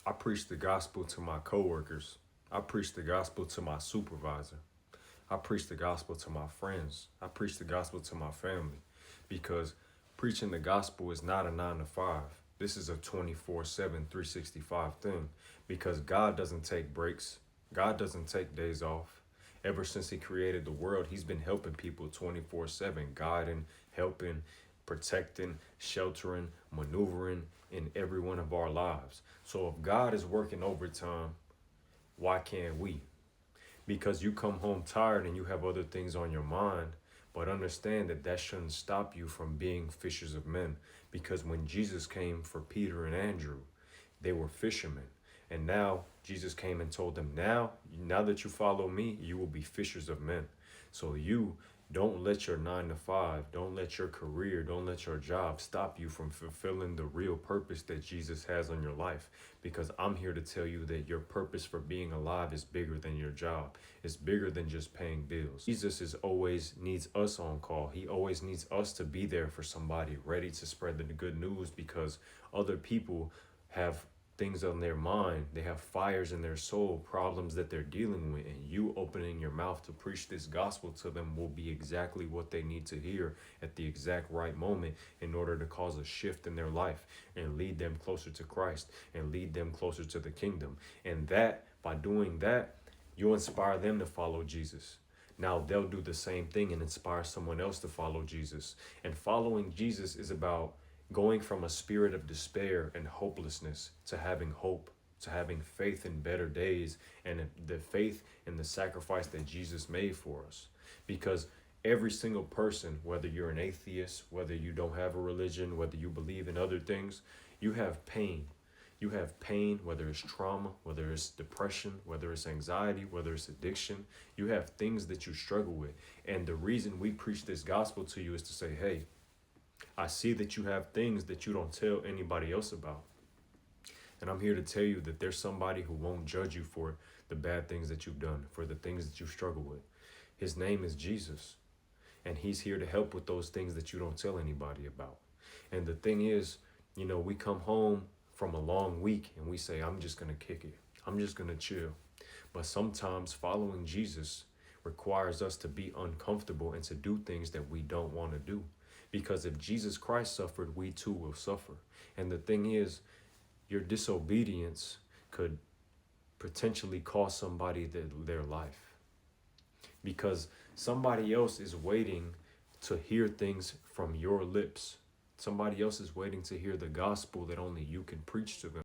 I preach the gospel to my coworkers. I preach the gospel to my supervisor. I preach the gospel to my friends. I preach the gospel to my family because preaching the gospel is not a 9 to 5. This is a 24/7, 365 thing because God doesn't take breaks. God doesn't take days off. Ever since he created the world, he's been helping people 24/7, guiding, helping, protecting, sheltering, maneuvering in every one of our lives. So if God is working overtime, why can't we? Because you come home tired and you have other things on your mind. But understand that that shouldn't stop you from being fishers of men. Because when Jesus came for Peter and Andrew, they were fishermen. And now Jesus came and told them, now that you follow me, you will be fishers of men. So you don't let your 9 to 5, don't let your career, don't let your job stop you from fulfilling the real purpose that Jesus has on your life. Because I'm here to tell you that your purpose for being alive is bigger than your job. It's bigger than just paying bills. Jesus is always needs us on call. He always needs us to be there for somebody, ready to spread the good news because other people have things on their mind. They have fires in their soul, problems that they're dealing with, and you opening your mouth to preach this gospel to them will be exactly what they need to hear at the exact right moment in order to cause a shift in their life and lead them closer to Christ and lead them closer to the kingdom. And that, by doing that, you inspire them to follow Jesus. Now they'll do the same thing and inspire someone else to follow Jesus. And following Jesus is about going from a spirit of despair and hopelessness to having hope, to having faith in better days, and the faith in the sacrifice that Jesus made for us. Because every single person, whether you're an atheist, whether you don't have a religion, whether you believe in other things, you have pain. You have pain, whether it's trauma, whether it's depression, whether it's anxiety, whether it's addiction. You have things that you struggle with. And the reason we preach this gospel to you is to say, hey, I see that you have things that you don't tell anybody else about. And I'm here to tell you that there's somebody who won't judge you for the bad things that you've done, for the things that you struggle with. His name is Jesus. And he's here to help with those things that you don't tell anybody about. And the thing is, we come home from a long week and we say, I'm just going to kick it. I'm just going to chill. But sometimes following Jesus requires us to be uncomfortable and to do things that we don't want to do. Because if Jesus Christ suffered, we too will suffer. And the thing is, your disobedience could potentially cost somebody their life. Because somebody else is waiting to hear things from your lips. Somebody else is waiting to hear the gospel that only you can preach to them.